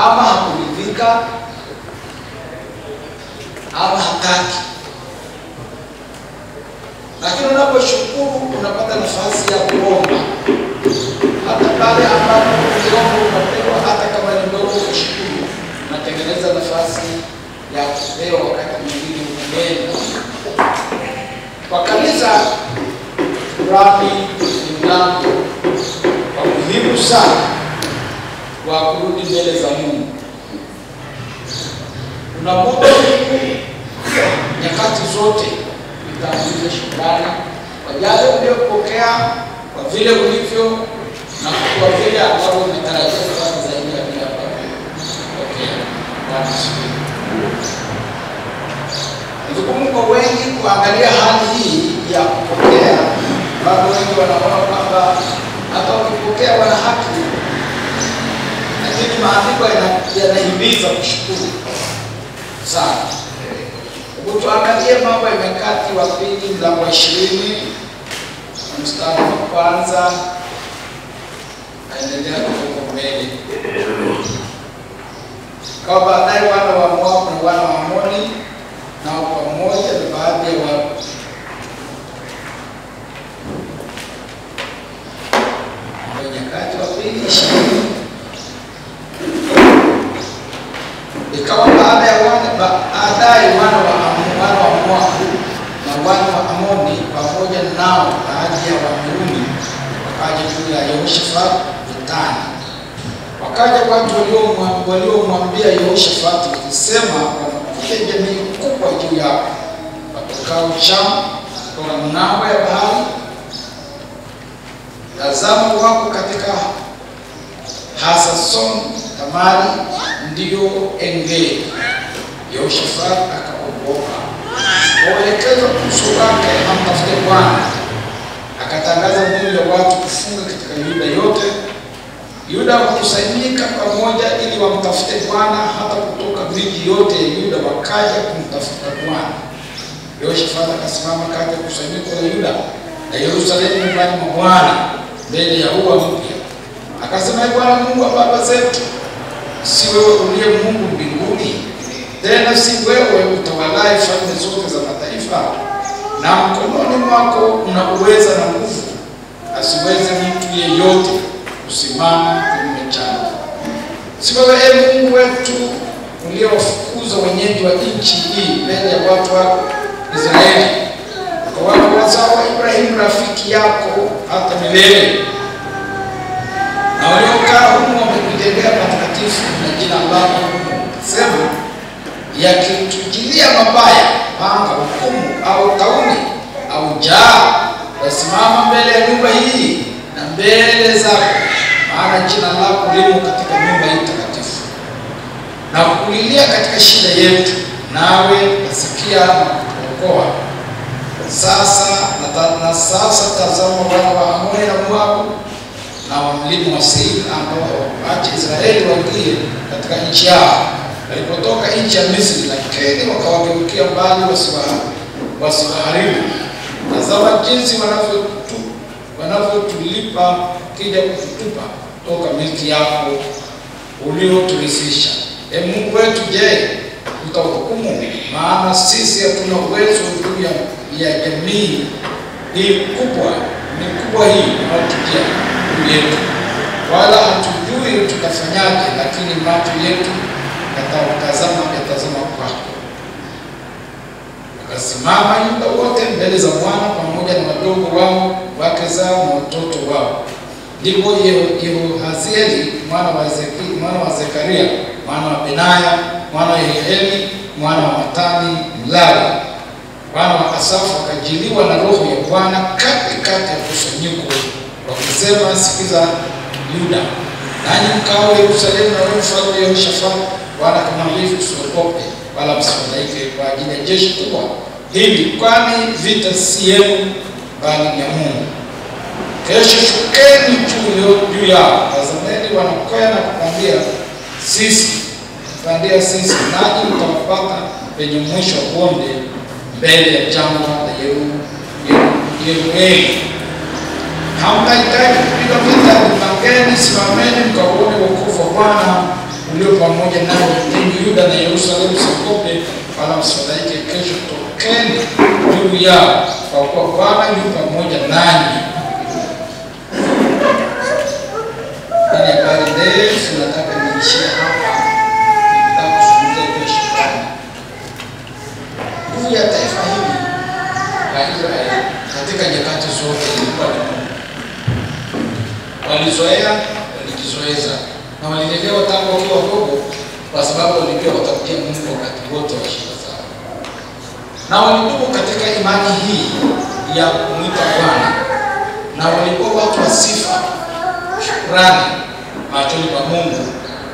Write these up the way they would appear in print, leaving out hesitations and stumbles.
ama hakuridhika ama hataki. Lakini unaposhukuru unapata nafasi ya kuomba. Hata pale ambapo ukiomba unapewa, hata kama ni ndogo, kushukuru unatengeneza nafasi ya kupewa wakati mwingine unaenda. Kwa kanisa, shukrani ni mlango wa muhimu sana wa kurudi mbele za Mungu. Unapoomba nyakati zote utangulize shukrani kwa yale uliyopokea, kwa vile ulivyo, na kwa vile ambavyo unatarajia sana zaidi ya vile ambavyo ulipokea. Bwana asifiwe. Ni kwa wengi kuangalia hali hii ya kupokea, bado wengi wanaona kwamba hata ukipokea wana haki, lakini maandiko yanahimiza kushukuru sana. Tuangalie Mambo ya Nyakati wa Pili mlango wa 20 mstari wa kwanza naendelea kutoka mbele. Kwa baadaye wana wa Moabu na wana wa Amoni na pamoja na baadhi ya watu Nyakati wa Pili 20. Ikawa baadaye wana wa Moabu na wana wa Amoni pamoja nao baadhi ya Wameuni wakaja juu ya Yehoshafati vitani. Wakaja watu waliomwambia Yehoshafati wakisema, wanakuja jamii kubwa juu yako watokao Shamu kutoka ng'ambo ya bahari. Tazama, wako katika Hasason Tamari, ndio Engedi. Yehoshafati akaogopa, waelekeza uso wake amtafute Bwana. Akatangaza mwili wa watu kufunga katika Yuda yote. Yuda wakusanyika pamoja ili wamtafute Bwana, hata kutoka miji yote ya Yuda wakaja kumtafuta Bwana. Yehoshafati akasimama kati ya kusanyiko la Yuda na Yerusalemu nyumbani mwa Bwana mbele ya ua mpya. Akasema, Bwana Mungu wa baba zetu, si wewe uliye Mungu mbinguni? Tena si wewe utawalaye falme zote za mataifa? Na mkononi mwako una uweza na nguvu, asiweze mtu yeyote kusimama kinyume chako. Si wewe Mungu wetu uliowafukuza wenyeji wa nchi hii mbele ya watu wako Israeli, kwa watu wazao wa Ibrahimu rafiki yako hata milele, na waliokaa humo wamekujengea patakatifu na jina lako humo. Sema, yakitujilia mabaya, panga, hukumu au tauni au njaa, wasimama mbele ya nyumba hii na mbele zako, maana jina lako limo katika nyumba hii takatifu, na kulilia katika shida yetu, nawe wasikia na kutuokoa. Sasa tazama, wana wa Amoni na Moabu na wa mlima wa Seiri ambao waache Israeli waingie katika nchi yao walipotoka nchi ya Misri, lakini wakawageukia mbali wasiwaharibu. Tazama jinsi wanavyotulipa kija kututupa toka milki yako ulioturithisha. Mungu wetu, je, utahukumu? Maana sisi hatuna uwezo juu ya jamii hii kubwa hii inayotujia juu yetu, wala hatujui tutafanyaje, lakini macho yetu yatazama kwako. Wakasimama Yuda wote mbele za Bwana pamoja na wadogo wao, wake zao na watoto wao. Ndipo Yehohazieli mwana wa Zekaria, mwana wa Benaya, mwana wa Yehieli, mwana wa Matani Mlawi, mwana wa Asafu, akajiliwa na roho ya Bwana katikati ya kusanyiko, wakisema, sikiza Yuda, nanyi mkao Yerusalemu, na wewe mfalme Yehoshafati, Bwana akamwambia, usiogope wala msifadhaike kwa ajili ya jeshi kubwa hili, kwani vita si yenu bali ni ya Mungu. Kesho shukeni juu yao. Tazameni, wanakwea na kupandia sisi, nanyi mtawapata penye mwisho wa bonde mbele ya jangwa la Yerueli. Hamtahitaji kupiga vita, mangeni, simameni mkaone wokovu wa Bwana ulio pamoja nao mjini Yuda na Yerusalemu, msiogope wala msifadhaike kesho, tokeni juu yao, kwa kuwa Bwana yu pamoja nanyi. Ni habari ndefu, nataka niishie hapa. Nataka kuzungumzia juu ya shukrani. Nguvu ya taifa hili la Israeli katika nyakati zote ilikuwa ni Mungu. Walizoea, walijizoeza na walilelewa tangu wakiwa wadogo, kwa sababu walijua watakuja Mungu wakati wote wa shida zao. Na walikuwa katika imani hii ya kumwita Bwana, na walikuwa watu wa sifa, shukrani machoni pa Mungu.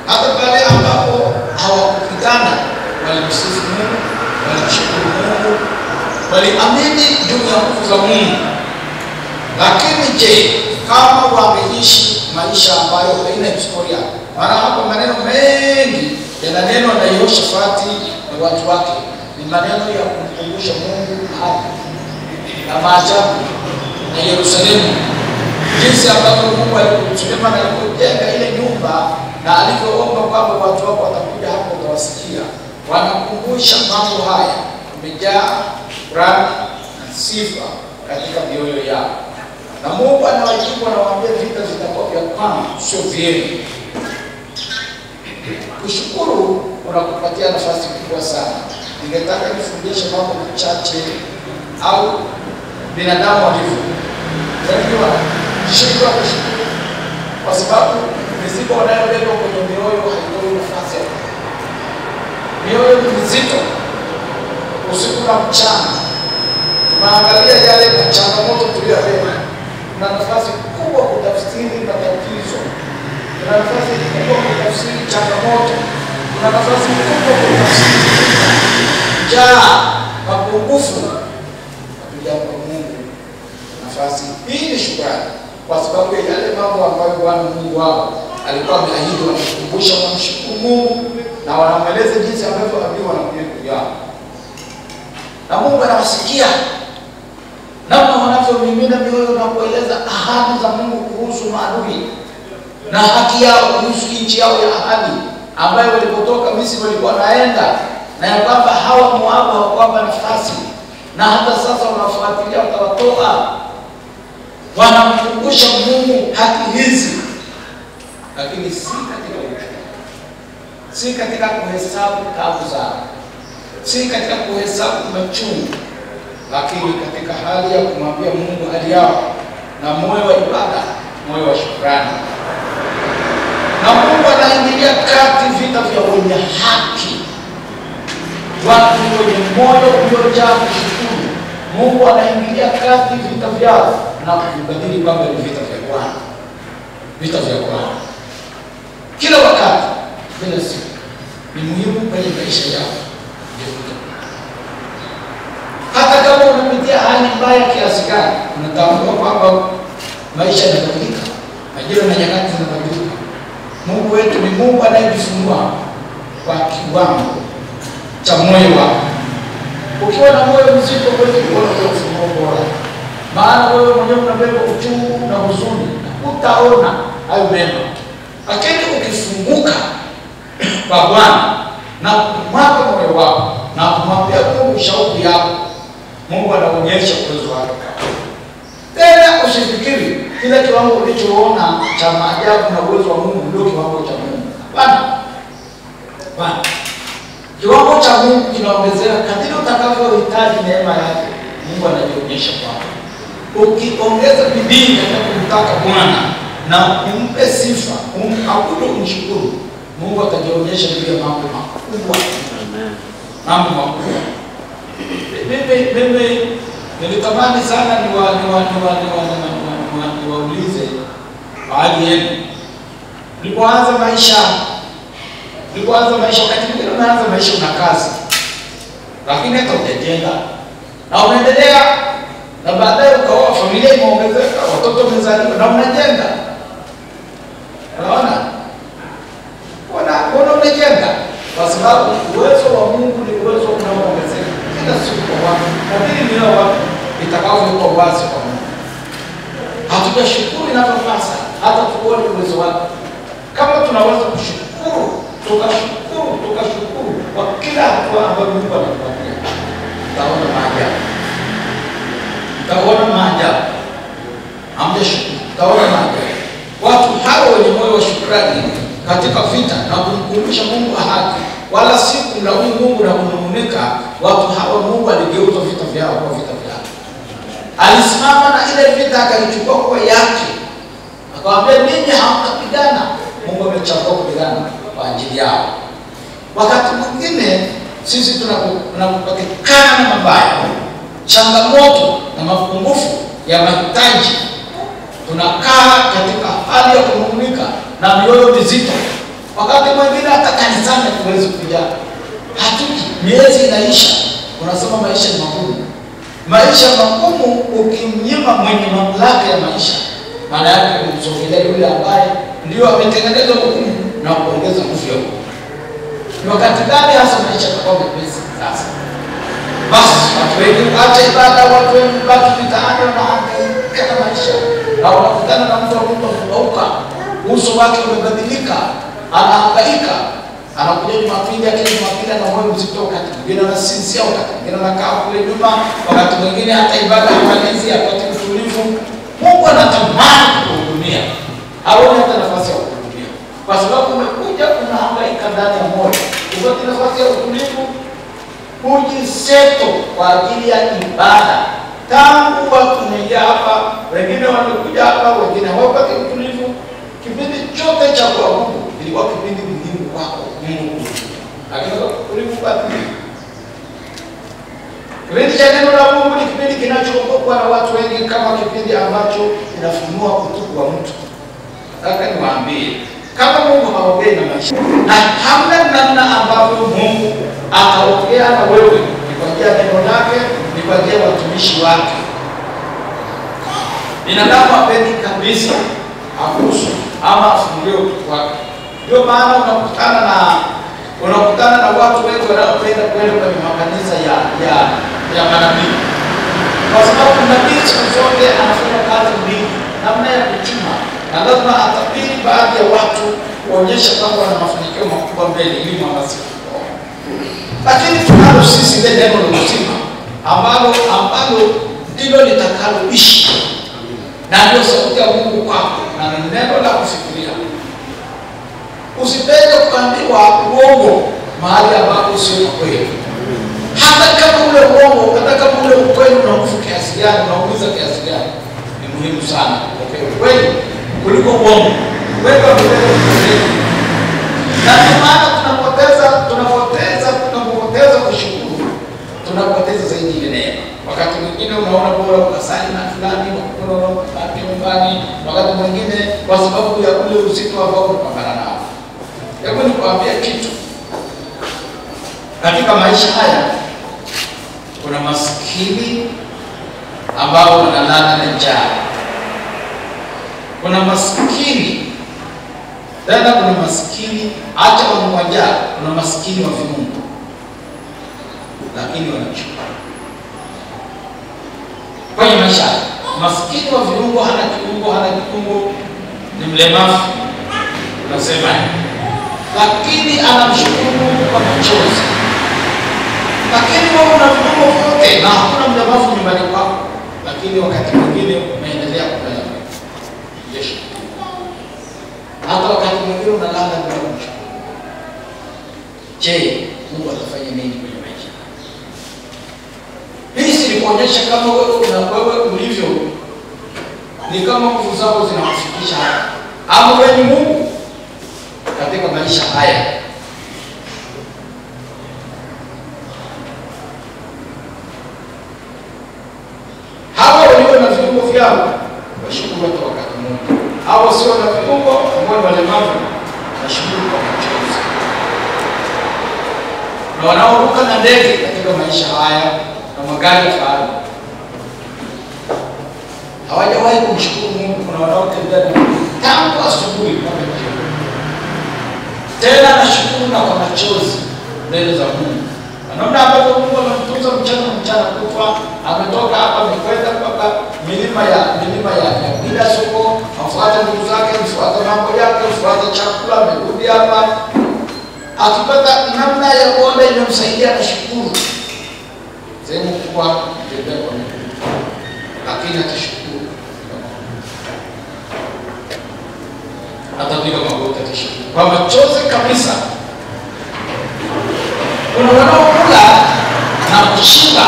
Hata pale ambapo hawakupigana, walimsifu Mungu, walimshukuru Mungu, waliamini juu ya nguvu za Mungu. Lakini je, kama wameishi maisha ambayo haina historia? Maana hapa maneno mengi yananenwa na Yehoshafati na watu wake, ni maneno ya kumkumbusha Mungu hapa na maajabu na Yerusalemu, jinsi ambavyo Mungu alikusudia na alipojenga ile nyumba na alivyoomba kwamba watu wako watakuja hapo utawasikia. Wanakumbusha mambo haya, kumejaa furaha na sifa katika mioyo yao. Na Mungu anawajibu, anawaambia vita vitakuwa vya kwangu, sio vyenu. Kushukuru unakupatia nafasi kubwa sana. Ningetaka nifundishe mambo machache au binadamu walivyo. Unajua, shukuru kushukuru kwa sababu mizigo wanayobeba kwenye mioyo haitoi nafasi. Mioyo ni mizito usiku na mchana. Tunaangalia yale changamoto tuliyobeba. Kuna nafasi kubwa kutafsiri matatizo. Kuna nafasi kubwa kutafsiri changamoto. Kuna nafasi kubwa kutafsiri njaa, mapungufu. Hatujampa Mungu nafasi hii. Ni shukrani kwa sababu ya yale mambo ambayo Bwana Mungu wao alikuwa ameahidi. Wanakumbusha, wanamshukuru Mungu na wanamweleza jinsi ambavyo ambiwa wanakuja kujao. Na Mungu anawasikia namna wanavyomimina mioyo na kueleza ahadi za Mungu kuhusu maadui na haki yao kuhusu nchi yao ya ahadi ambayo walipotoka Misri walikuwa naenda, na ya kwamba hawa Moabu hawakuwa nafasi, na hata sasa wanafuatilia watawatoa. Wanamkumbusha Mungu haki hizi, lakini si katika uchungu, si katika kuhesabu taabu zao, si katika kuhesabu machungu, lakini katika hali ya kumwambia Mungu hali yao na moyo wa ibada, moyo wa shukrani. Na Mungu anaingilia kati vita vya wenye haki, watu wenye moyo uliojaa kushukuru. Mungu anaingilia kati vita vyao na kuvibadili kwamba ni vita vya Bwana, vita vya Bwana kila wakati, kila siku. Ni muhimu kwenye maisha yao. Hata kama unapitia hali mbaya kiasi gani, unatambua kwamba maisha yanabadilika, majira na nyakati zinabadilika. Mungu wetu ni Mungu anayejifunua kwa kiwango cha moyo wako. Ukiwa na moyo mzito, huwezi kuona ufunuo bora, maana wewe mwenyewe unabeba uchungu na huzuni, utaona hayo mema. Lakini ukifunguka kwa Bwana na kumwaga moyo wako na kumwambia Mungu shauku yako, Mungu anaonyesha uwezo wake. Tena usifikiri kila kiwango ulichoona cha maajabu na uwezo wa Mungu ndio kiwango cha Mungu. Bwana, kiwango cha Mungu kinaongezeka kadiri utakavyohitaji neema yake. Mungu anajionyesha kwako. Ukiongeza bidii katika kumtaka Bwana na kumpe sifa, kumwabudu, kumshukuru, Mungu atajionyesha juu ya mambo makubwa. Amen. Mambo makubwa. Mimi nilitamani sana niwaulize baadhi yenu, nilipoanza maisha wakati mwingine unaanza maisha una kazi, lakini hata unajenga na unaendelea, na baadaye ukaoa, familia imeongezeka, watoto wamezaliwa na unajenga. Unaona unajenga kwa sababu uwezo wa Mungu ni uwezo unaoongezeka kila siku kwa watu, kadiri mioyo watu itakavyokuwa wazi kwa Mungu. Hatujashukuru inavyopasa hata tuone uwezo wake. Kama tunaweza kushukuru tukashukuru kwa kila hatua ambayo Mungu anatupatia. Taona maajabu. Hamjashukuru, taona maajabu. Watu hao wenye moyo wa shukrani katika vita na kumkumbusha Mungu ahadi, wala si kumlaumu Mungu na kunung'unika, watu hao Mungu aligeuza vita vyao kwa vita vyao. Alisimama na ile vita akaichukua kwa yake. Akamwambia ninyi hamtapigana. Mungu amechagua kupigana kwa ajili yao. Wakati mwingine sisi tunapopatikana na mabaya, changamoto na mapungufu ya mahitaji, tunakaa katika hali ya kunung'unika na mioyo mizito. Wakati mwingine hata kanisani hatuwezi kuja. Hatuki, miezi inaisha. Unasema maisha ni magumu. Maisha magumu ukimnyima mwenye mamlaka ya maisha, maana yake kumsogelea yule ambaye ndio ametengeneza hukumu na kuongeza nguvu yako. Ni wakati gani hasa maisha yatakuwa mepesi sasa? Basi watu wengi acha ibada, watu wengi baki mitaani na hangaika na maisha. Na wanakutana na mtu amekauka, uso wake umebadilika, anahangaika. Anakuja Jumapili, akija Jumapili na moyo mzito, wakati mwingine anasinzia, wakati mwingine anakaa kule nyuma, wakati mwingine hata ibada hamalizi, apate utulivu. Mungu anatamani kukuhudumia. Haoni hata nafasi ya kukuhudumia. Kwa sababu umekuja unahangaika ndani ya moyo. Upate nafasi ya utulivu, kujiseto kwa ajili ya ibada. Tangu watu wameingia hapa, wengine wamekuja hapa, wengine hawapati utulivu. Kipindi chote cha kuabudu ilikuwa kipindi muhimu kwako Mungu. Lakini utulivu basi. Kipindi cha neno la Mungu ni kipindi kinachoogopwa na watu wengi, kama kipindi ambacho kinafunua utukufu wa mtu. Nataka niwaambie, kama Mungu haongei na maisha, na hamna namna ambavyo Mungu ataongea na wewe, ni kwa njia ya neno lake, ni kwa njia ya watumishi wake. Binadamu hapendi kabisa afusu ama afungue utukufu wake. Ndio maana unakutana na watu wengi wanaopenda kwenda kwenye makanisa ya manabii. Kwa sababu nabii siku zote anafanya kazi mbili, namna ya kuchuma, na lazima atabiri baadhi ya watu kuonyesha kwamba wana mafanikio makubwa mbele ili mwanasi. Lakini tunalo sisi ile neno la uzima ambalo ndilo litakaloishi. Na ndio sauti ya Mungu kwako, na neno la kufikiria. Usipende kuambiwa uongo mahali ambapo sio kweli. Hata kama ule uongo, hata kama ule ukweli unakufu kiasi gani, unaumiza kiasi gani, ni muhimu sana kupokea ukweli kuliko uongo. Weka mbele ukweli. Na maana tunapoteza kushukuru, tunapoteza zaidi ile neema. Wakati mwingine unaona bora ukasali na fulani, unaona ukabaki nyumbani, wakati mwingine kwa sababu ya ule uzito ambao unapambana nao. Hebu nikwambie kitu. Katika maisha haya kuna maskini ambao wanalala na njaa. Kuna maskini, tena kuna maskini acha wa njaa, kuna maskini wa viungo. Lakini wanachuka. Kwenye maisha, maskini wa viungo hana kiungo, ni mlemavu. Unasema lakini anamshukuru Mungu kwa machozi. Lakini wewe una viungo vyote na hakuna mlemavu nyumbani kwako, lakini wakati mwingine umeendelea kulala. Yesu. Hata wakati mwingine unalala bila kumshukuru. Je, Mungu atafanya nini kwenye maisha? Hii si kuonyesha kama wewe ulivyo ni kama nguvu zako zinakufikisha hapa, ama wewe ni Mungu katika maisha haya. Hawa walio na viungo vyao washukuru kwa wakati mmoja. Hawa sio na viungo ambao walemavu washukuru kwa machozi. Na wanaoruka na ndege katika maisha haya na magari ya fahari hawajawahi kumshukuru Mungu. Kuna wanaotembea tangu asubuhi mpaka jioni, tena nashukuru na kwa machozi mbele za Mungu. Anaona ambapo Mungu anamtunza mchana kutwa, ametoka hapa amekwenda mpaka milima ya bila soko, afuata ndugu zake, afuata mambo yake, afuata chakula, amerudi hapa. akipata namna ya kuona inamsaidia na shukuru. Sehemu kubwa tembea kwa miguu, lakini atashukuru. Atapiga magoti atashukuru kwa machozi kabisa. Kuna wanaokula na kushiba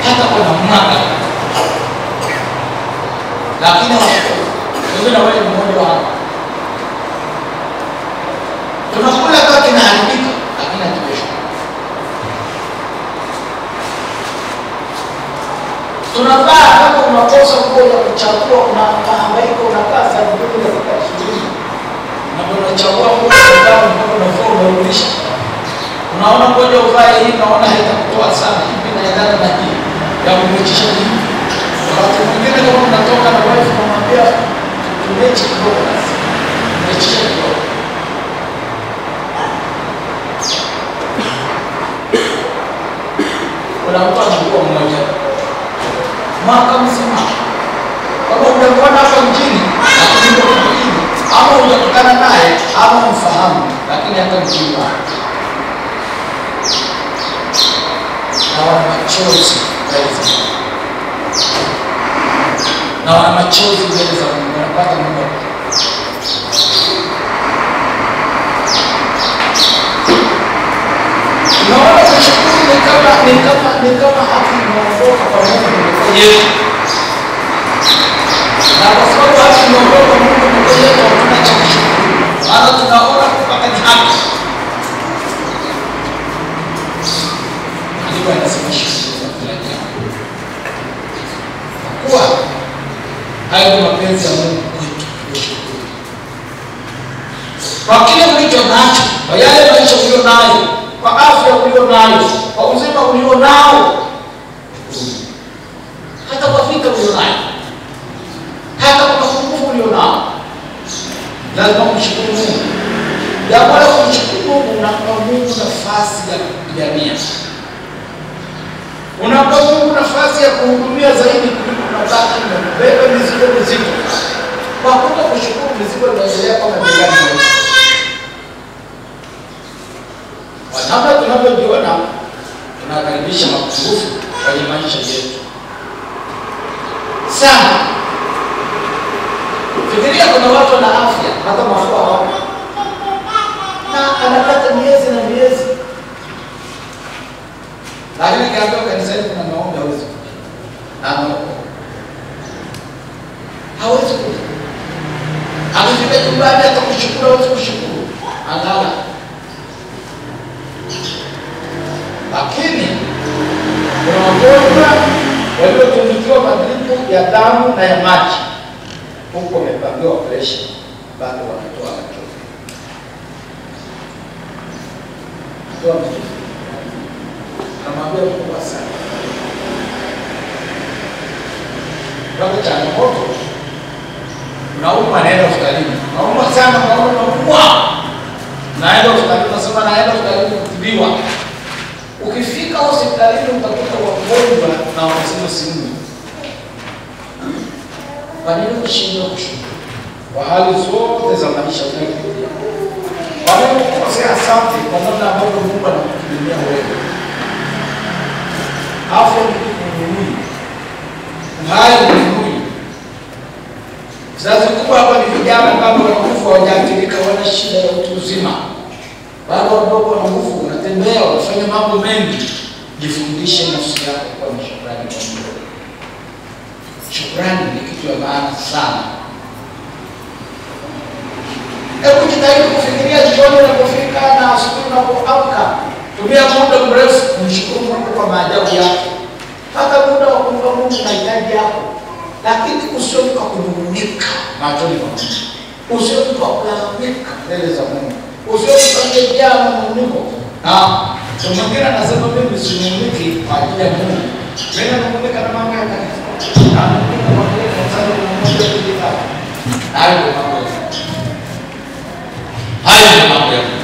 hata kwa mwaga, lakini wengine wale mmoja wao tunakula kwa kinaharibika, lakini hatujashukuru. Tunavaa kama unakosa nguo ya kuchagua, unahangaika, unakaa saa mbili dakika 20 na unachagua nguo kama unafua unarudisha. Unaona ngoja uvae hii, naona haitakutoa sana hivi na endana na hii ya kumechisha hii. Wakati mwingine kama unatoka na wife unamwambia tumechi kidogo basi, umechisha kidogo. Kuna mtu anakuwa mmoja mwaka mzima, kama unakuwa hapa mjini lakini uko mjini, ama unakutana naye ama mfahamu, lakini hata mjini na wana machozi na wana machozi mbele za Mungu, wanapata Mungu. Naona kushukuru ni kama haki inaondoka kwa Mungu mkono yetu. Na kwa sababu haki inaondoka kwa Mungu mkono yetu, hatuna cha kushukuru. Maana tunaona kupata ni haki. Ndivyo anasema shukuru kwa kila jambo. Kwa hayo ni mapenzi ya Mungu kwetu kushukuru. Kwa kile ulicho nacho, kwa yale maisha ulio nayo, kwa afya ulio nayo, kwa uzima ulio nao, hata kwa vita ulio nayo, hata kwa mapungufu ulio nao, lazima kumshukuru Mungu. Jambo la kumshukuru Mungu, unampa Mungu nafasi ya kupigania. Unampa Mungu nafasi ya kuhudumia zaidi kuliko unabaki na kubeba mizigo mizito. Kwa kuto kushukuru, mizigo inaendelea kama begani. Wanamna tunavyojiona tunakaribisha mapungufu kwenye maisha yetu sana. Fikiria kuna watu wana afya hata mafua hapo, na anapata miezi na miezi, lakini kiambia kanisani kuna maombi hawezi kuja, na hawezi kuja. Akifika nyumbani hata kushukuru hawezi kushukuru, analala. Lakini kuna wagonjwa waliotumikiwa madripu ya damu na ya maji, huko wamepangiwa operation, bado wanatoa machozi. Toa machozi. Namwambia mkubwa sana. Kwa changamoto, unaumwa naenda hospitalini. Unaumwa sana, unaumwa. Naenda hospitalini, nasema naenda hospitalini kutibiwa. Ukifika hospitalini utakuta wagonjwa na wanasema simu. Kwa nini kushindwa kushukuru? Kwa hali zote za maisha unayopitia. Kwa nini kukosea asante kwa namna ambavyo Mungu anakuhudumia wewe? Afya ni muhimu. Uhai ni muhimu. Sasa kubwa hapa ni vijana ambao wanakufa hawajaathirika, wana shida ya utu uzima. Bado wadogo wana nguvu, unatembea, unafanya mambo mengi. Jifundishe nafsi yako kwa shukrani kwa Mungu. Shukrani ni kitu ya maana sana. Hebu jitahidi kufikiria jioni unapofika na asubuhi unapoamka. Tumia muda mrefu kumshukuru Mungu kwa maajabu yake. Hata muda wa kumpa Mungu mahitaji yako. Lakini usiotoka kunung'unika machoni pa Mungu. Usiotoka kulalamika mbele za Mungu. Usiotoka kujaa manung'uniko. Na mwingine anasema mimi sinung'uniki kwa ajili ya Mungu. Mimi nanung'unika na mambo ya kanisa. Na nanung'unika kwa ajili ya sababu Mungu ndiye. Hayo ndio mambo ya Mungu. Hayo ndio mambo ya Mungu.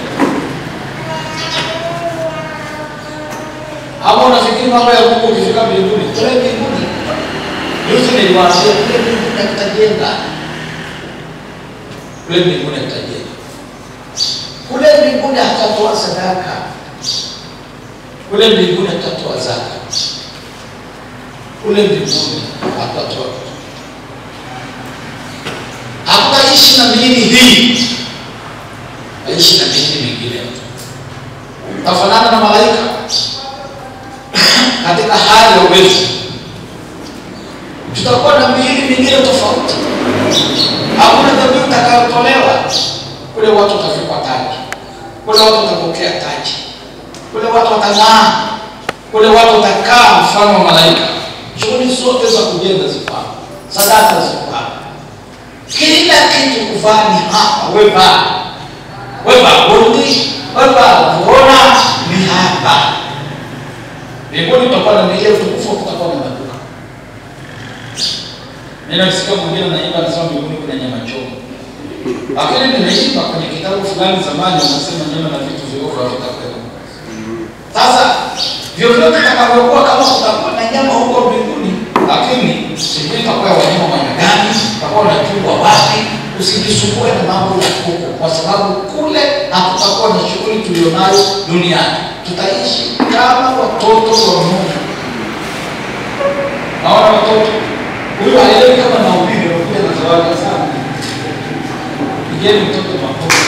Hapo unafikiri mambo ya Mungu ukifika mbinguni. Kule mbinguni Yesu niliwaambia kule mbinguni tutajenga. Kule mbinguni tutajenga. Kule mbinguni mbinguni hatatoa sadaka, kule mbinguni hatatoa zaka, kule mbinguni hatatoa. Hatutaishi na miili hii, aishi na miili mingine. Tafanana na malaika katika hali ya uwezo. Tutakuwa na miili mingine tofauti. Hakuna dhabihu itakayotolewa. Kule watu watavikwa taji, kule watu watapokea taji, kule watu watang'aa, kule watu watakaa mfano wa malaika. Shughuli zote za kujenga zifaa, sadaka zifaa, kila kitu kufanya hapa. Weba bundi, weba kuona ni hapa. Mbinguni tutakuwa na miili tukufu, tutakuwa na maduka. Ninasikia mwingine anaimba anasema mbinguni kuna nyama choma. Lakini nimeimba kwenye kitabu fulani zamani wanasema nyama na vitu viovu havitakuwa. Sasa vyovyote vitakavyokuwa, kama kutakuwa na nyama huko mbinguni, lakini sijui itakuwa wanyama wanya gani, itakuwa na chungwa wapi. Usijisumbue na mambo ya huko, kwa sababu kule hakutakuwa na shughuli tulionayo duniani. Tutaishi kama watoto wa Mungu. Naona watoto huyu haelewi kama mahubiri wanakuja na zawadi sana. Pigeni mtoto makofi.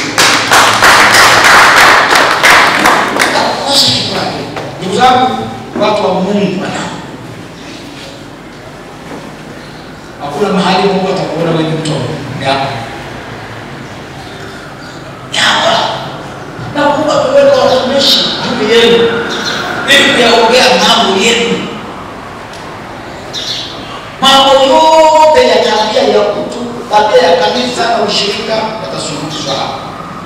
Ndugu zangu, watu wa Mungu wanao. Hakuna mahali Mungu atakuona wewe mtoto. Hapa. Na Mungu ameweka watumishi juu yenu ili kuyaongea mambo yenu. Mambo yote ya tabia ya mtu, tabia ya kanisa na ushirika yatasuluhishwa hapa.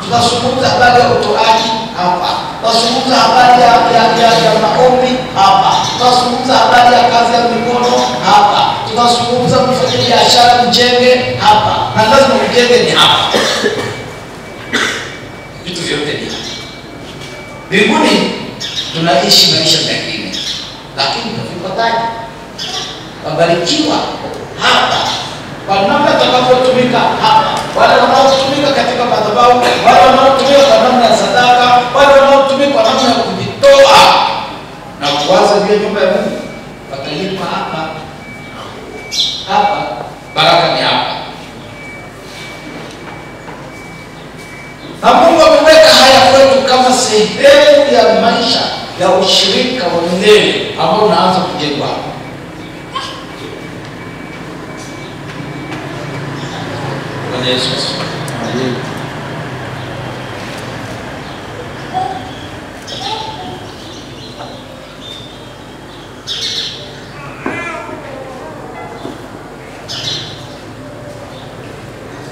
Tutazungumza habari ya utoaji hapa. Tutazungumza habari ya maombi hapa. Tutazungumza habari ya kazi ya mikono hapa. Tutazungumza kufanya biashara, mjenge hapa. Na lazima mjenge ni hapa. Vitu vyote ni hapa. Mbinguni tunaishi maisha mengine, lakini tunavipataje? Wabarikiwa hapa kwa namna tutakapotumika hapa. Wale wanaotumika katika madhabahu, wale wanaotumika kwa namna ya sadaka, wale wanaotumika kwa namna ya kujitoa na kuwaza juu ya nyumba ya Mungu, watalipa hapa. Hapa baraka ni hapa. Na Mungu ameweka haya kwetu kama sehemu ya maisha ya ushirika wa milele ambao unaanza kujengwa. Bwana Yesu asifiwe. Amen.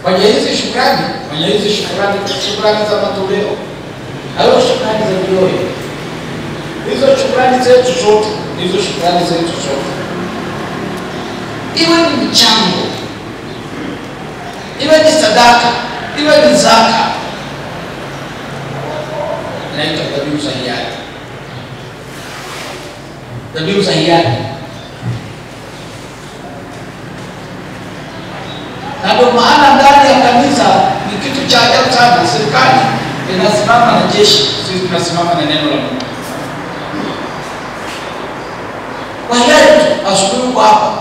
Kwenye hizi shukrani za matoleo, hayo shukrani za mioyo, hizo shukrani zetu zote, iwe ni michango, iwe ni sadaka, iwe ni zaka, inaitwa dhabihu za hiari. Dhabihu za hiari. Na ndio maana ndani ya kanisa ni kitu cha ajabu sana. Serikali inasimama na jeshi, sisi tunasimama na neno la Mungu. Kwa hiyo asubuhi kwa hapa,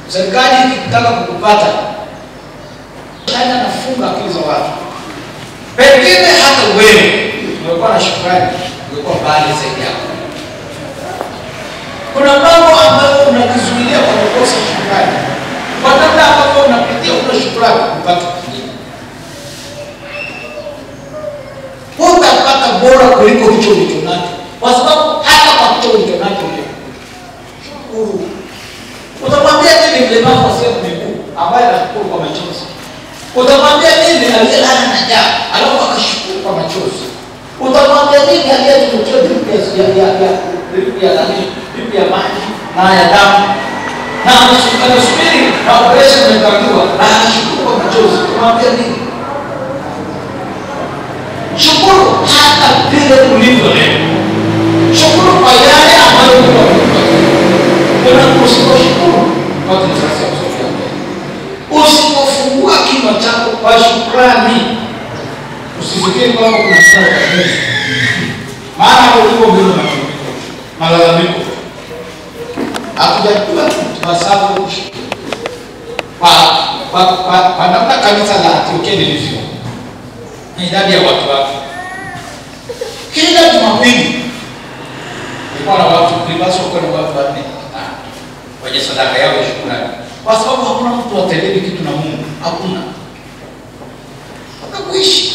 serikali ikitaka kukupata, China nafunga akili za watu. Pengine hata wewe umekuwa na shukrani, umekuwa mbali zaidi yako. Kuna mambo ambayo unakizuilia kwa kukosa shukrani. Kwa namna ambavyo unapitia una shukrani kupata kingine, utapata bora kuliko hicho ulichonacho, kwa sababu hata kwa hicho ulichonacho shukuru. Utamwambia nini mlemavu asiye miguu ambaye anashukuru kwa machozi? Utamwambia nini aliyelala na njaa alafu akashukuru kwa machozi? Utamwambia nini aliyetutoa dripu ya maji na ya damu na anasubiri na operation imekabiwa na anashukuru kwa machozi? Utamwambia nini? Shukuru hata vile ulivyo leo. Shukuru kwa yale ambayo umekuwa. Usiposhukuru kwa nafasi ya kusogea mbele, usipofungua kinywa chako kwa shukrani, usifikiri kwamba kuna Maana ulikuwa mbele malalamiko. Hakujajua kwa sababu kwa namna kanisa la Antiokia lilivyo. Ni idadi ya watu wake. Kila Jumapili kulikuwa na watu, kulipaswa kuwa na watu wanne kwenye sadaka yao ya shukrani. Kwa sababu hakuna mtu atendeni kitu na Mungu, hakuna. Hata kuishi.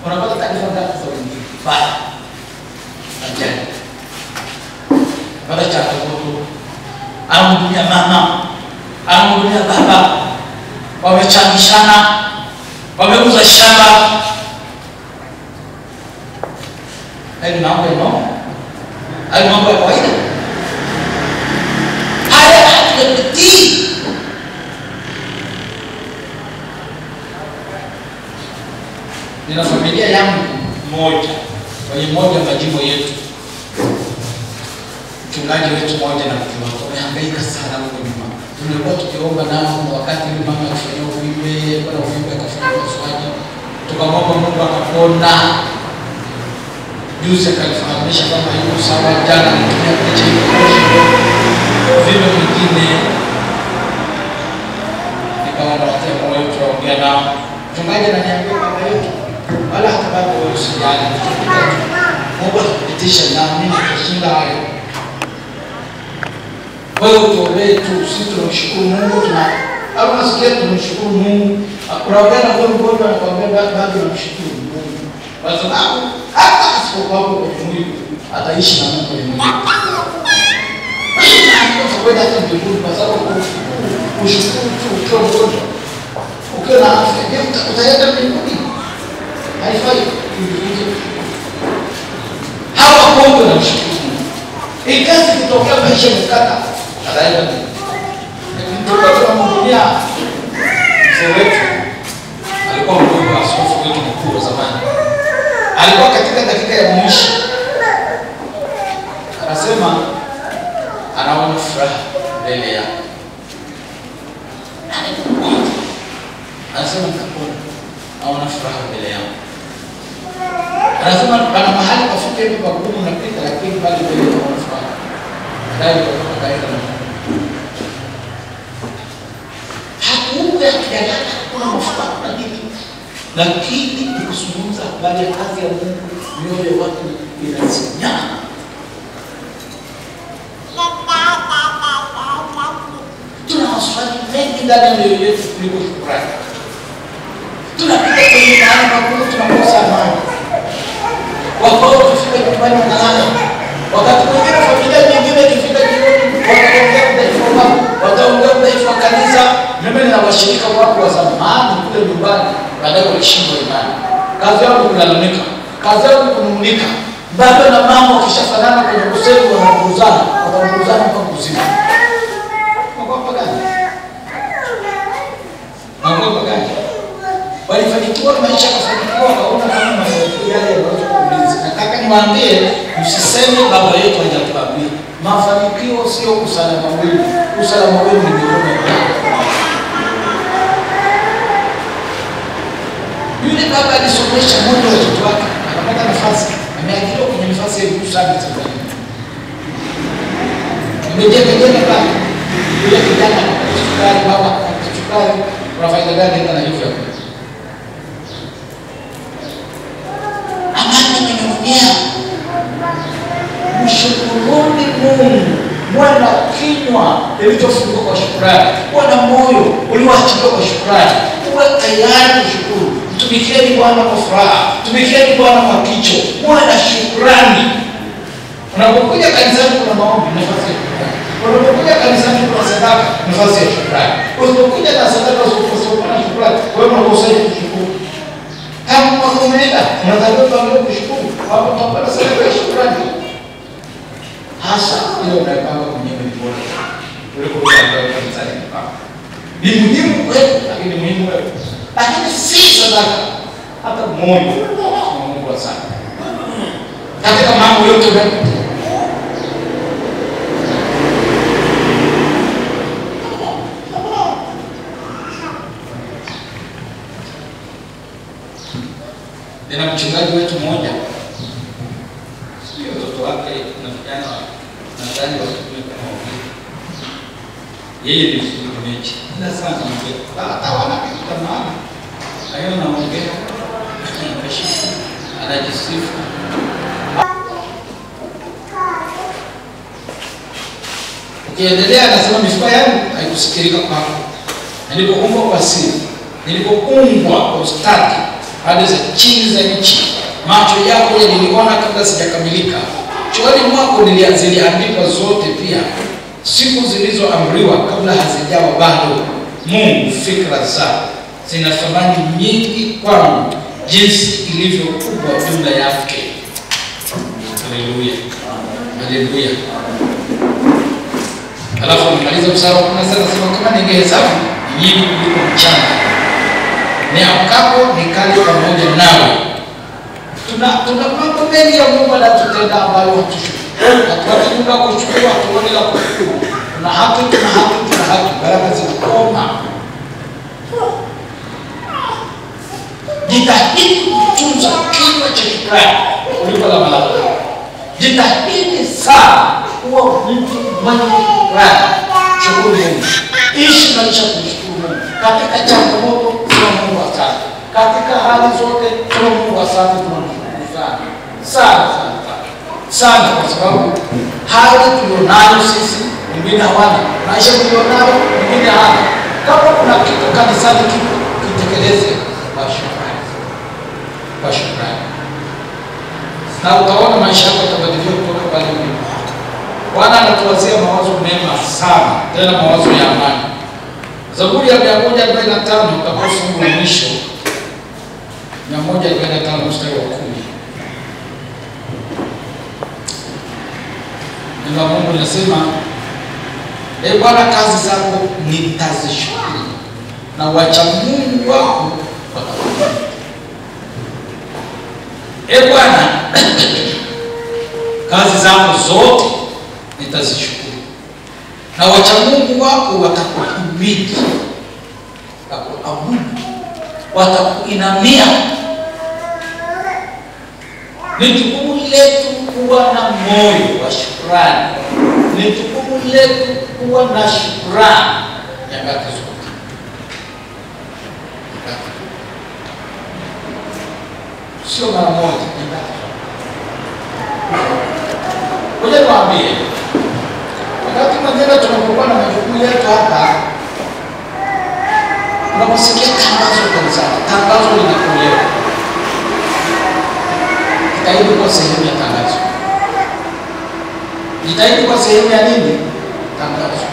Unapata taarifa ngapi za wengine? Baya. Ajali. Baada ya changamoto, anamhudumia mama, anamhudumia baba, wamechangishana, wameuza shamba. Hayo mambo ya kawaida. Haya hatuyapitii. Nina familia yangu moja kwenye moja majimbo yetu. Mchungaji wetu moja na mke wake wamehangaika sana huko nyuma. Tulikuwa tukiomba nao wakati yule mama alifanya uvimbe, bwana uvimbe akafanya upasuaji. Tukamwomba Mungu akapona. Juzi akalifahamisha kama yuko sawa, jana mtumia picha hiyo. Uvimbe mwingine. Nikawa nawatia moyo tuwaongea nao. Mchungaji ananiambia baba yetu wala hata bado usijali. Mungu akipitisha na mimi nitashinda hayo. Wewe tuombee tu, sisi tunamshukuru Mungu, au nasikia tunamshukuru Mungu. Unaongea kwa mgonjwa anakuambia bado tunamshukuru Mungu. Kwa sababu hata asipokuwa kwenye mwili ataishi na Mungu kwenye mwili. Kwa hata mbinguni kwa sababu kushukuru tu ukiwa mgonjwa. Ukiwa na afya, je, utaenda mbinguni? Haifai kujifunza. Hawa Mungu anamshukuru Mungu. Ikazi kitokea maisha mkata ataenda mbinguni. Tulikuwa tunamhudumia mzee wetu. Alikuwa mgonjwa wa askofu wetu mkuu wa zamani. Alikuwa katika dakika ya mwisho. Anasema anaona furaha mbele yake. Anasema mtakoni naona furaha mbele yangu. Anasema pana mahali pafupi hivi kwa kudumu napita, lakini bali mbele naona furaha. Ndio kwa kaida na hakuwa akijalala kuna mafuraha na nini, lakini nikuzungumza habari ya kazi ya Mungu, mioyo ya watu inasinya. Tuna maswali mengi ndani ya mioyo yetu kuliko shukrani. Tunapita kwenye mahali pakubwa tunakosa amani. Wakao tufika nyumbani wanalala. Wakati mwingine familia nyingine ikifika jioni wataongea udhaifu wao, wataongea udhaifu wa kanisa. Mimi na washirika wako wa zamani kule nyumbani baadaye walishindwa imani. Kazi yao ni kulalamika. Kazi yao ni kunung'unika. Baba na mama wakishafanana kwenye kusema wanakuzana, watakuzana mpaka kuzima. Mambo gani? Mambo gani? Walifanikiwa maisha kufanikiwa kaona kama mafanikio yale yanaweza kuuliza. Nataka niwaambie msiseme baba yetu hajatuambia. Mafanikio sio usalama wenu. Usalama wenu ni mikono ya Mungu. Yule baba alisomesha mmoja wa watoto wake, akapata nafasi, ameajiriwa kwenye nafasi ya juu sana Tanzania. Mmejenga baba. Yule kijana sukari baba, sukari kuna faida gani na hivyo? Mshukuruni Mungu, mwana kinywa kilichofunguka kwa shukrani, mwana moyo ulioachiliwa kwa shukrani. Uwe tayari kushukuru. Tumikieni Bwana kwa furaha, tumikieni Bwana kwa kicho, mwana shukrani. Unapokuja kanisani kuna maombi, nafasi ya shukrani. Unapokuja kanisani kuna sadaka, nafasi ya shukrani. Usipokuja na sadaka usipokuwa na shukrani, wewe unakosaje kushukuru? Kama umeenda unataka kushukuru, hapo utapata sadaka ya shukrani. Hasa ile unayopanga mwenyewe ni bora. Kuliko kupanga kanisani kwa. Ni muhimu wewe, lakini muhimu wewe. Lakini si sadaka. Hata moyo wa Mungu sana. Katika mambo yote wewe. Nina mchungaji wetu mmoja, sio watoto wake na vijana nadhani watakuwa kama wawili. Yeye ni mtumishi. Ila sana mke. Hata wanapita maana. Hayo naongea. Anajisifu. Ukiendelea anasema mifupa yangu haikusikirika kwako. Nilipoumbwa kwa siri, nilipoumbwa kwa ustadi hadi za chini za nchi, macho yako yaliniona kabla sijakamilika. Chooni mwako ziliandikwa zote pia, siku zilizoamriwa kabla hazijawa bado. Mungu, fikra zako zina thamani nyingi kwangu, jinsi ilivyo kubwa jumla yake. Haleluya. Haleluya. Alafu nimaliza mstari wa 17 anasema kama ningehesabu nyingi kuliko mchanga, niamkapo nikali pamoja nawe. Tuna mambo mengi ya Mungu anatutenda ambayo hatuwezi muda kuchukua, tuone la kuchukua. Tuna haki, baraka zikoma. Jitahidi kutunza kinywa cha shukrani kuliko la malaika. Jitahidi sana kuwa mtu mwenye shukrani. Shukuru Mungu. Ishi maisha kushukuru Mungu. Katika changamoto tuna Mungu asante. Katika hali zote tuna Mungu asante, tunamshukuru sana. Sana kwa sababu hali tulionayo sisi wengine hawana. Maisha tulionayo wengine hawana. Kama kuna kitu kanisani kipo, kitekeleze kwa shukrani. Kwa shukrani. Na utaona maisha yako yatabadilika kutoka pale ulipo. Bwana anatuwazia mawazo mema sana, tena mawazo ya amani. Zaburi ya 145 utakuwa fungu la mwisho. 145 mstari wa 10. Neno la Mungu linasema, "Ee Bwana, kazi zako nitazishukuru, na wacha Mungu wako watakubariki." Ee Bwana, kazi zako zote nitazishukuru, na wacha Mungu wako watakuhimidi, watakuabudu, watakuinamia. Ni jukumu letu kuwa na moyo wa shukrani. Ni jukumu letu kuwa na shukrani nyakati zote. Sio mara moja, nyakati zote. Ngoja niwaambie, wakati mwingine tunapokuwa na majukumu yetu hapa, unaposikia tangazo kanisani, tangazo linatolewa, jitahidi kwa sehemu ya tangazo. Jitahidi kwa sehemu ya nini? Tangazo.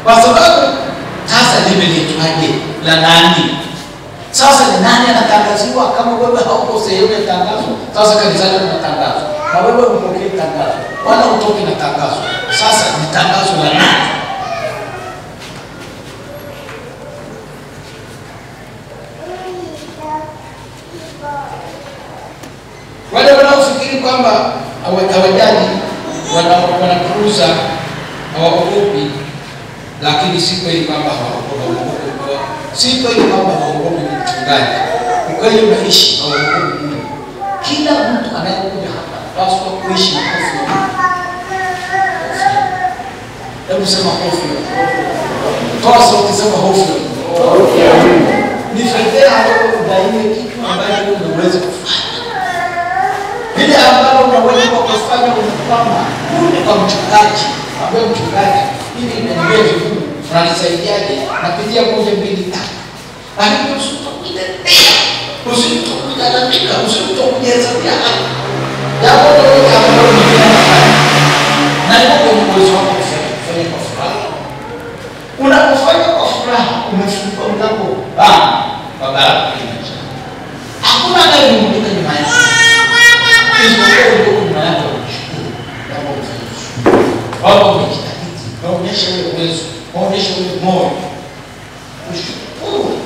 Kwa sababu sasa limeletwaje, la nani? Sasa ni nani anatangaziwa kama wewe hauko sehemu ya tangazo? Sasa kanisani kuna tangazo, na wewe unapokea tangazo, wala utoki na tangazo. Sasa ni tangazo la nani? Wale wanaofikiri kwamba hawajali, wanapuuza, hawaogopi, lakini si kweli kwamba hawaogopi. Si kweli kwamba hawaogopi mchungaji. Ukweli unaishi hawaogopi Mungu. Kila mtu anayekuja hapa paswa kuishi na hofu ya Mungu. Hebu sema hofu ya Mungu. Toa sauti, sema hofu ya Mungu. Hofu ya Mungu. Ni fedha ambayo udaime kitu ambacho unaweza kufanya. Ile ambayo unaweza kufanya unakwama kule kwa mchungaji, ambaye mchungaji ili niendelee vizuri, unanisaidiaje? Napitia 1 2 3. Lakini usitokujitetea, usitokujalalamika, usitokujezea hapa. Jambo lolote ambalo unafanya na iko kwa uwezo wako kufanya kwa furaha. Unapofanya kwa furaha, umefungua mlango wa baraka inaisha. Hakuna anayemulika nyuma yako. Wao wamejitahidi, waonyeshe ule uwezo, waonyeshe ule moyo. Ushukuru,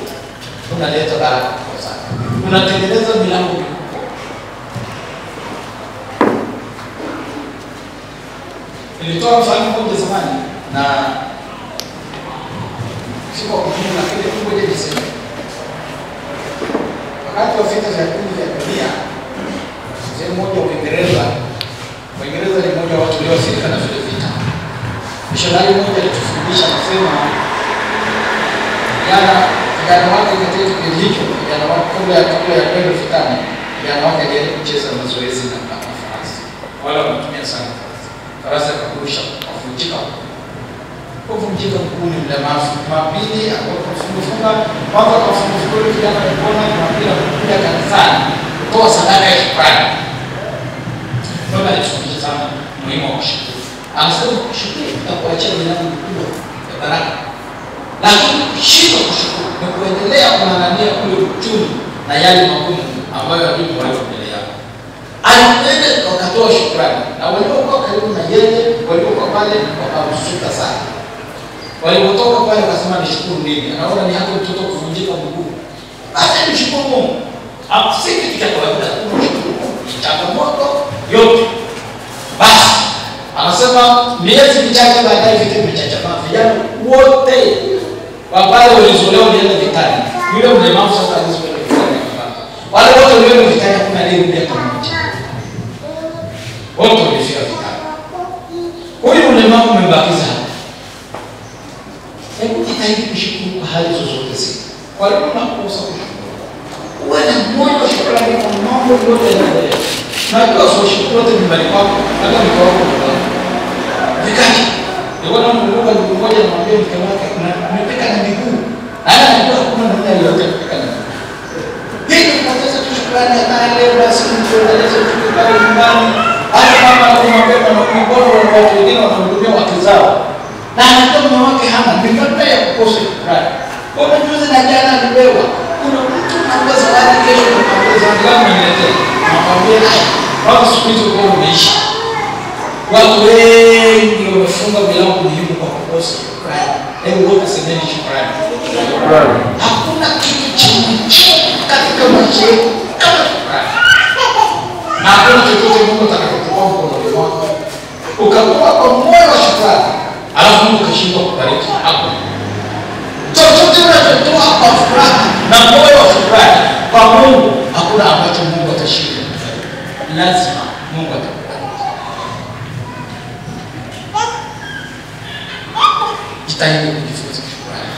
unaleta baraka kwa sana, unatengeneza milango mikubwa. Nilitoa mfano mmoja zamani na siko kutumia, lakini ngoja niseme. wakati wa vita vya pili vya dunia, mzee mmoja wa Uingereza ni mmoja wa watu walioathirika na vile vita. Mishonari mmoja alitufundisha akasema, kijana wake katika kipindi hicho, kijana wake kabla ya kwenda vitani, kijana wake alienda kucheza mazoezi na farasi. Wala wanatumia sana farasi. Farasi akakurusha, akavunjika. Kuvunjika mguu ni mlemavu. Jumapili akafunga, kwanza akafunga kijana alipona, Jumapili akakuja kanisani kutoa sadaka ya shukrani. Ndio alifundisha sana muhimu wa kushukuru. Anasema kushukuru kutakuachia milango mikubwa ya baraka. Lakini kushindwa kushukuru ni kuendelea kung'ang'ania ule uchumi na yale magumu ambayo adui wao mbele yao. Alikwenda wakatoa shukrani, na waliokuwa karibu na yeye waliokuwa pale wakamsuta sana. Walipotoka pale wakasema nishukuru nini? Anaona ni hata mtoto kuvunjika mguu. Basi nishukuru Mungu. Hakusiki kitu cha kawaida, kumshukuru Mungu. Changamoto yote. Basi anasema miezi michache baadaye vita vimechachamaa, vijana wote wapale walizolewa walienda vitani. Yule mlemavu sasa alizolewa vitani. Wale wote walienda vitani, hakuna aliyerudi hata mmoja. Wote walifia vitani. Huyu mlemavu umebakiza hapa. Hebu jitahidi kushukuru kwa hali zozote zile. Kwa hiyo unakosa kushukuru, uwe na moyo wa shukrani kwa mambo yote yanayoendelea. Najua usiposhukuru wote nyumbani kwako, hata mke wako nyumbani. Vikaji. Ndio mmoja anamwambia mke wake, "Nimepika na miguu." Hata anajua hakuna mmoja aliyote kupika na miguu. Hii tunapoteza shukrani hata leo basi mtu anaweza kutoka nyumbani. Hata mama anamwambia na mbona watu wengine wanahudumia wake zao. Na anajua mume wake hana, ni ya kukosa shukrani. Kwa juzi na jana alipewa. Kuna mtu anaweza zawadi kesho na zawadi gani niletee? Nakwambia wao siku hizo kwa umeisha. Watu wengi wamefunga milango muhimu kwa kukosa shukrani. Hebu wote semeni shukrani. Hakuna kitu chenye katika maisha kama shukrani. Na hakuna chochote Mungu atakachokupa mkononi mwako ukakuwa kwa moyo wa shukrani, alafu Mungu kashindwa kubariki hapo. Chochote unachotoa kwa furaha na moyo wa shukrani kwa Mungu, hakuna ambacho Mungu atashindwa kubariki. Lazima Mungu atakubariki. Jitahidi kujifunza shukrani.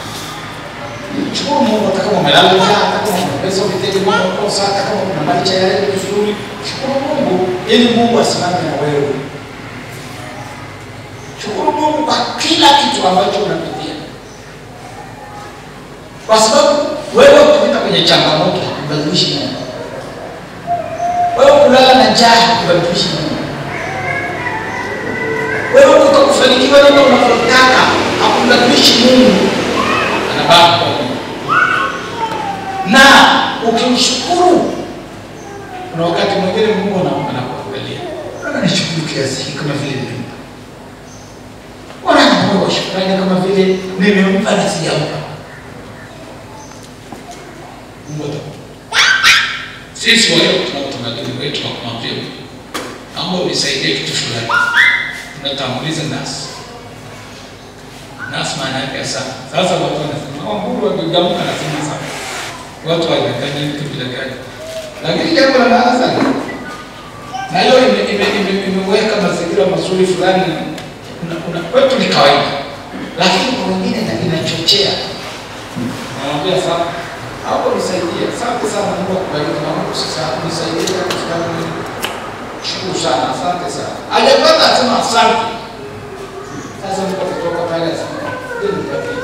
Shukuru Mungu hata kama umelala njaa, hata kama una pesa ukitaka Mungu kukosa, hata kama una maisha yale vizuri. Shukuru Mungu ili Mungu asimame na wewe. Shukuru Mungu kwa kila kitu ambacho unapitia. Kwa sababu wewe ukipita kwenye changamoto kubadilishi Mungu. Wewe kulala na njaa kubadilishi Mungu. Wewe kutokufanikiwa ndio unafotaka hakubadilishi Mungu. Anabaki kwa Mungu. Na ukimshukuru kuna wakati mwingine Mungu anakuangalia. Ananishukuru kiasi hiki kama vile nimempa. Moyo wa shukrani kama vile nimempa na sijampa. Mungu atakupa. Sisi wale tunautamaduni wetu wa kumwambia ambao unisaidie kitu fulani, tunatanguliza nasi. Nasi maana yake sana. Sasa watu wanasema Mungu angegamka na sema sana. Watu wanadanganya vitu bila gani. Lakini jambo la maana sana. Na hiyo imeweka mazingira mazuri fulani. Kuna kwetu ni kawaida, lakini kwa wengine inachochea. Naambia sana, hapo nisaidie. Asante sana Mungu akubariki na Mungu sasa nisaidie kwa sababu shukuru sana, asante sana. Hajapata asema asante. Sasa Mungu kutoka pale asema, "Ndio nipatie."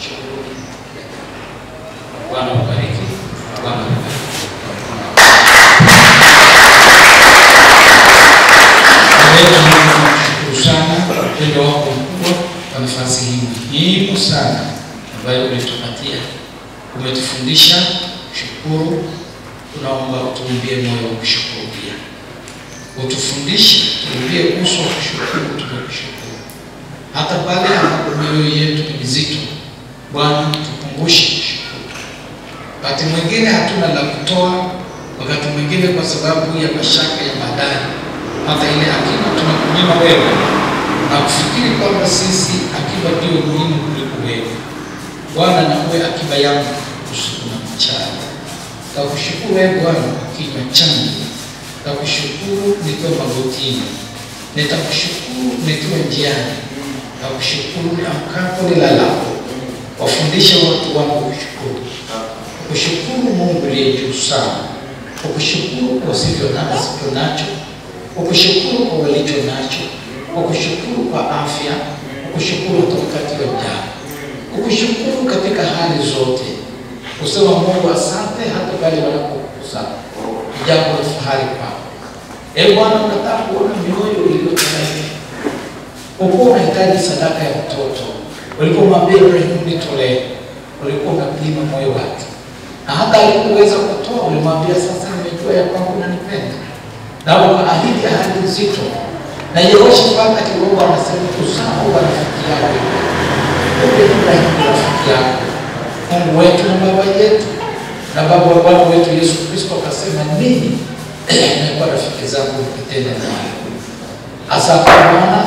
Shukuru. Bwana akubariki. Bwana akubariki. Upendo wako mkubwa kwa nafasi hii muhimu sana ambayo umetupatia. Umetufundisha shukuru, tunaomba utuumbie moyo wa kushukuru pia. Utufundishe, tuumbie uso wa kushukuru, tunakushukuru. Hata pale ambapo mioyo yetu ni mizito, Bwana tukumbushe kushukuru. Wakati mwingine hatuna la kutoa, wakati mwingine kwa sababu ya mashaka ya baadaye, hata ile akiba tunakunyima wewe. Na kufikiri kwamba sisi akiba ndio muhimu kuliko wewe. Bwana na uwe akiba yangu usiku na mchana. Nakushukuru wewe Bwana kwa kinywa changu. Nakushukuru nikiwa magotini. Nitakushukuru nikiwa njiani. Nakushukuru niamkapo nilalapo. Wafundishe watu wangu kushukuru. Kushukuru Mungu aliye juu sana. Kukushukuru kwa sivyo nacho. Kukushukuru kwa walicho nacho. Kukushukuru kwa afya. Kukushukuru wakati wa njaa. Kukushukuru katika hali zote. Kusema Mungu asante hata pale wanapokukosa. Jambo la fahari kwako. Bwana, unataka kuona mioyo iliyotolewa. Uko unahitaji sadaka ya mtoto. Ulipomwambia Ibrahimu nitolee, ulikuwa unapima moyo wake. Na hata alipoweza kutoa, ulimwambia sasa nimejua ya kwamba unanipenda. Na ukaahidi ahadi nzito. Na Yehoshafati akiomba anasema kusahau rafiki yako. Ibrahimu rafiki yako. Mungu wetu na baba yetu. Na baba wa Bwana wetu Yesu Kristo akasema nini? Nimekuwa rafiki zangu nikitenda nayo. Asante Bwana,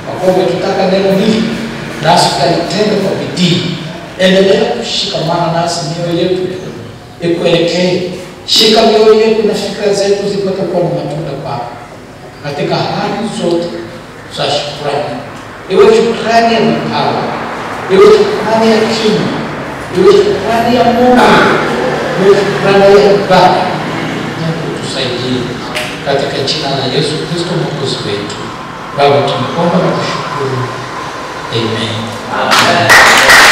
kwa kuwa tutaka neno hili nasi tutalitenda kwa bidii. Endelea kushikamana nasi, mioyo yetu ikuelekee. Shika mioyo yetu na fikra zetu zipate kuwa na matunda kwako katika hali zote za shukrani. Iwe shukrani ya vipawa, iwe shukrani ya kinywa, iwe shukrani ya Mungu, iwe shukrani ya ibada. Mungu tusaidie katika jina la Yesu Kristo Mwokozi wetu. Baba, tunakuomba na kushukuru. Amen. Amen.